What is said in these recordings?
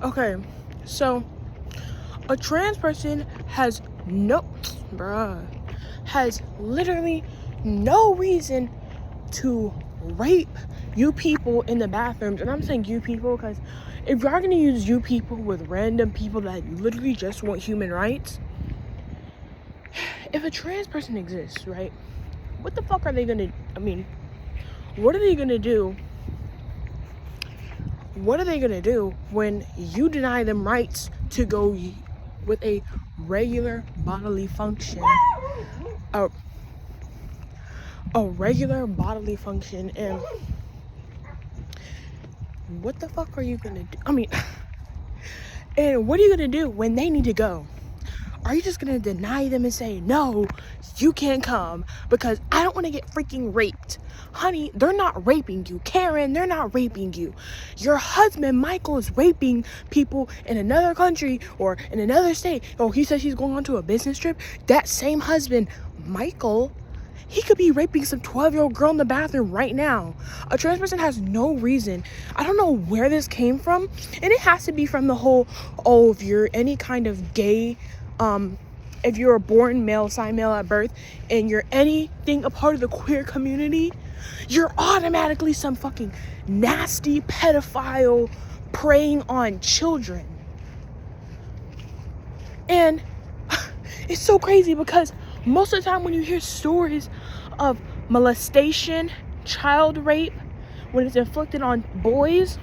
Okay, so a trans person has has literally no reason to rape you people in the bathrooms. And I'm saying you people because if you're gonna use you people with random people that literally just want human rights, if a trans person exists, right, what the fuck are they gonna, what are they gonna do? What are they gonna do when you deny them rights to go with a regular bodily function? A regular bodily function. And what the fuck are you gonna do? And what are you gonna do when they need to go? Are you just gonna deny them and say, no, you can't come because I don't want to get freaking raped? Honey, they're not raping you. Karen, they're not raping you. Your husband, Michael, is raping people in another country or in another state. Oh, he says he's going on to a business trip. That same husband, Michael, he could be raping some 12-year-old girl in the bathroom right now. A trans person has no reason. I don't know where this came from. And it has to be from the whole, oh, if you're any kind of gay, if you're a born male, assigned male at birth, and you're anything a part of the queer community, you're automatically some fucking nasty pedophile preying on children. And it's so crazy because most of the time when you hear stories of molestation, child rape, when it's inflicted on boys,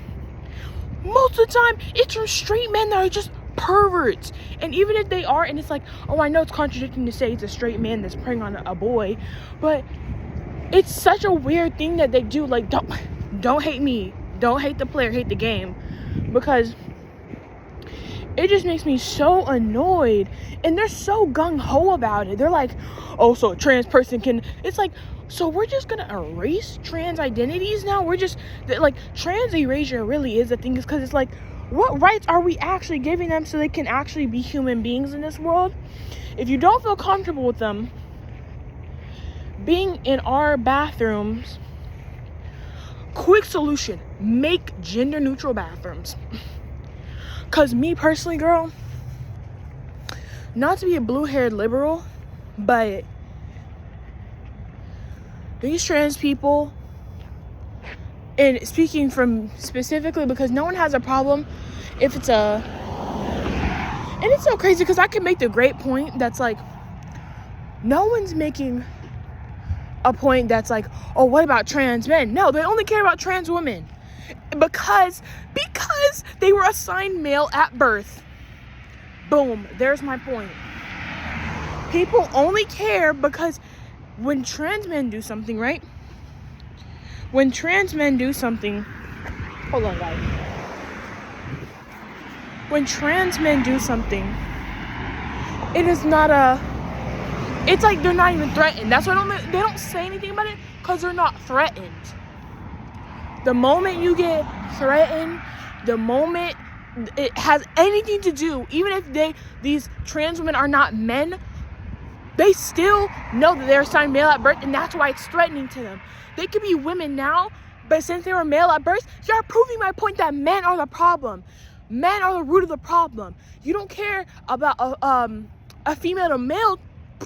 most of the time it's from straight men that are just perverts. And even if they are, and it's like, oh, I know it's contradicting to say it's a straight man that's preying on a boy, but it's such a weird thing that they do. Like, don't hate me, don't hate the player, hate the game, because it just makes me so annoyed. And they're so gung-ho about it. They're like, oh, so a trans person can, it's like, so we're just gonna erase trans identities now? We're just, like, trans erasure really is the thing, is because it's like, what rights are we actually giving them so they can actually be human beings in this world? If you don't feel comfortable with them being in our bathrooms, quick solution, make gender neutral bathrooms. Because me personally, girl, not to be a blue-haired liberal, but these trans people, and speaking from specifically because no one has a problem if it's and it's so crazy because I can make the great point that's like, no one's making a point that's like, oh, what about trans men? No, they only care about trans women because they were assigned male at birth. Boom, there's my point. People only care because when trans men do something, right? When trans men do something, hold on, guys. When trans men do something, it is not it's like they're not even threatened. That's why they don't say anything about it, because they're not threatened. The moment you get threatened, the moment it has anything to do, even if these trans women are not men, they still know that they're assigned male at birth, and that's why it's threatening to them. They could be women now, but since they were male at birth, you're proving my point that men are the problem. Men are the root of the problem. You don't care about a female to male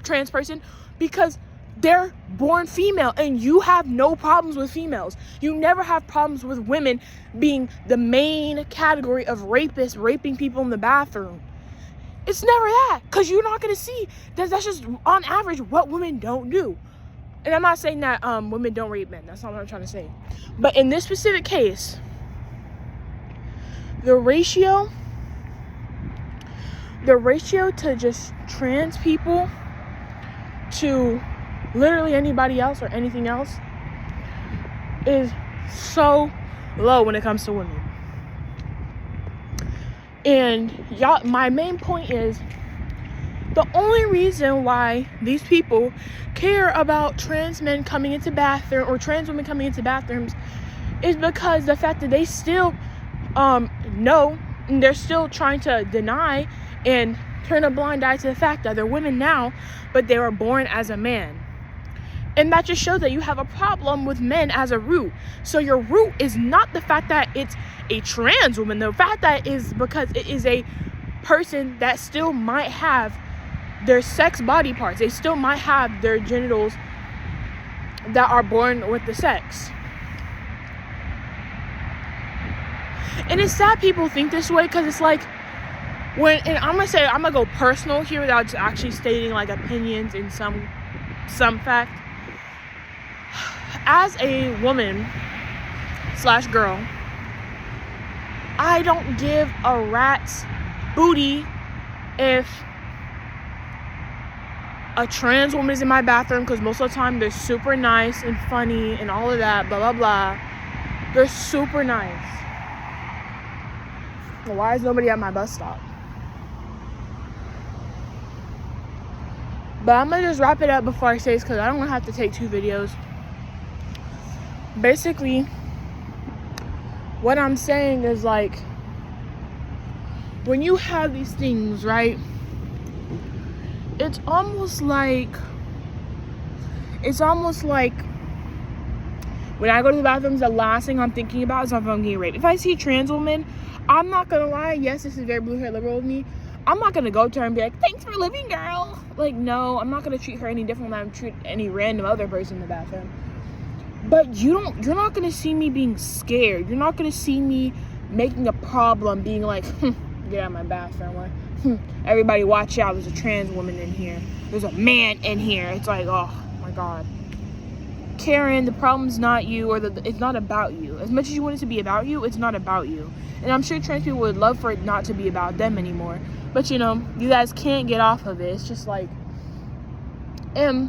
trans person because they're born female, and you have no problems with females. You never have problems with women being the main category of rapists, raping people in the bathroom. It's never that, because you're not going to see that. That's just on average what women don't do. And I'm not saying that women don't rape men. That's not what I'm trying to say. But in this specific case, the ratio to just trans people to literally anybody else or anything else is so low when it comes to women. And y'all, my main point is, the only reason why these people care about trans men coming into bathroom or trans women coming into bathrooms is because the fact that they still know, and they're still trying to deny and turn a blind eye to the fact that they're women now, but they were born as a man. And that just shows that you have a problem with men as a root. So your root is not the fact that it's a trans woman. The fact that is because it is a person that still might have their sex body parts. They still might have their genitals that are born with the sex. And it's sad people think this way, because it's like, and I'm gonna go personal here without actually stating like opinions in some fact. As a woman / girl, I don't give a rat's booty if a trans woman is in my bathroom, because most of the time they're super nice and funny and all of that, blah blah blah. They're super nice. Well, why is nobody at my bus stop? But I'm gonna just wrap it up before I say this, because I don't want to have to take 2 videos. Basically, what I'm saying is, like, when you have these things, right, it's almost like when I go to the bathrooms, the last thing I'm thinking about is if I'm getting raped. If I see a trans woman, I'm not gonna lie, yes, this is very blue hair liberal of me, I'm not gonna go to her and be like, thanks for living, girl. Like, no, I'm not gonna treat her any different than I would treat any random other person in the bathroom. But you're not gonna see me being scared. You're not gonna see me making a problem, being like, get out of my bathroom, or everybody watch out, there's a trans woman in here, there's a man in here. It's like, oh my god, Karen, the problem's not you, or it's not about you. As much as you want it to be about you, it's not about you. And I'm sure trans people would love for it not to be about them anymore, but you know, you guys can't get off of it. It's just like, I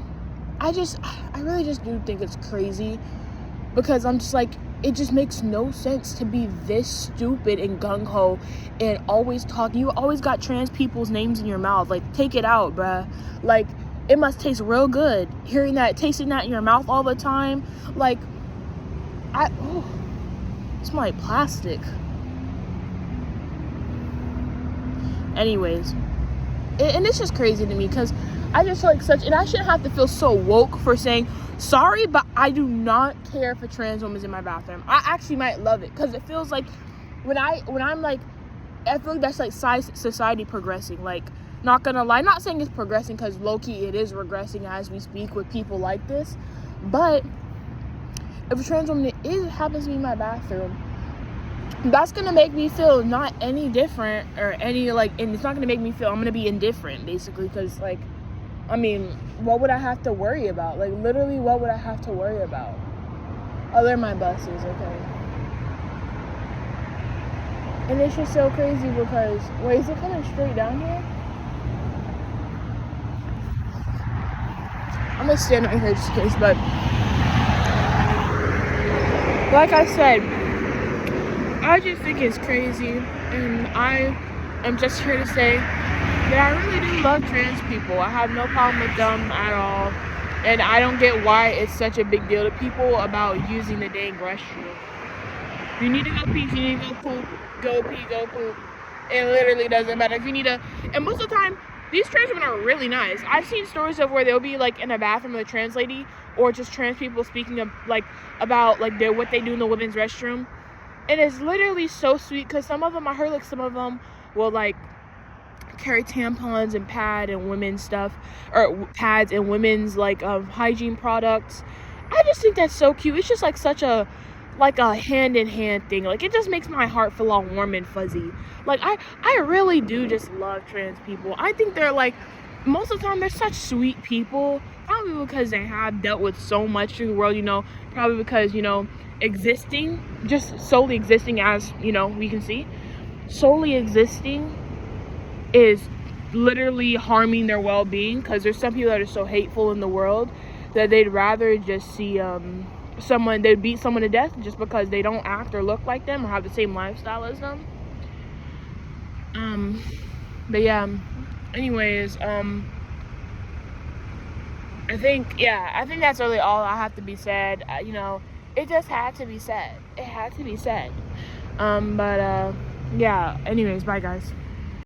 really just do think it's crazy, because I'm just like, it just makes no sense to be this stupid and gung-ho and always talk. You always got trans people's names in your mouth. Like, take it out, bruh. Like, it must taste real good tasting that in your mouth all the time. Like, it smells like plastic. Anyways, and it's just crazy to me, because I just feel like and I shouldn't have to feel so woke for saying sorry, but I do not care if a trans woman's in my bathroom. I actually might love it, because it feels like when I'm like, I feel like that's like society progressing. Like, not gonna lie, not saying it's progressing, because low-key it is regressing as we speak with people like this, but if a trans woman happens to be in my bathroom, that's gonna make me feel not any different, or any, like, and it's not gonna make me feel I'm gonna be indifferent, basically, because, like, I mean, what would I have to worry about? Like, literally, what would I have to worry about? Oh, they're my buses, okay. And it's just so crazy, because, wait, is it coming straight down here? I'm gonna stand right here just in case, but like I said, I just think it's crazy, and I am just here to say that I really do love trans people. I have no problem with them at all, and I don't get why it's such a big deal to people about using the dang restroom. If you need to go pee, if you need to go poop, go pee, go poop. It literally doesn't matter. If you need to, and most of the time, these trans women are really nice. I've seen stories of where they'll be like in a bathroom with a trans lady, or just trans people speaking of about what they do in the women's restroom. And it's literally so sweet, because some of them, I heard like some of them will like carry tampons and pads and women's stuff, or pads and women's like hygiene products. I just think that's so cute. It's just like such a hand in hand thing. Like, it just makes my heart feel all warm and fuzzy. Like, I really do just love trans people. I think they're like, most of the time they're such sweet people, probably because they have dealt with so much through the world, you know, probably because, you know, solely existing, as you know, we can see, solely existing is literally harming their well-being, because there's some people that are so hateful in the world that they'd rather just see they'd beat someone to death just because they don't act or look like them or have the same lifestyle as them. But yeah, anyways, I think that's really all I have to be said. You know, it just had to be said. It had to be said. But yeah, anyways, bye guys.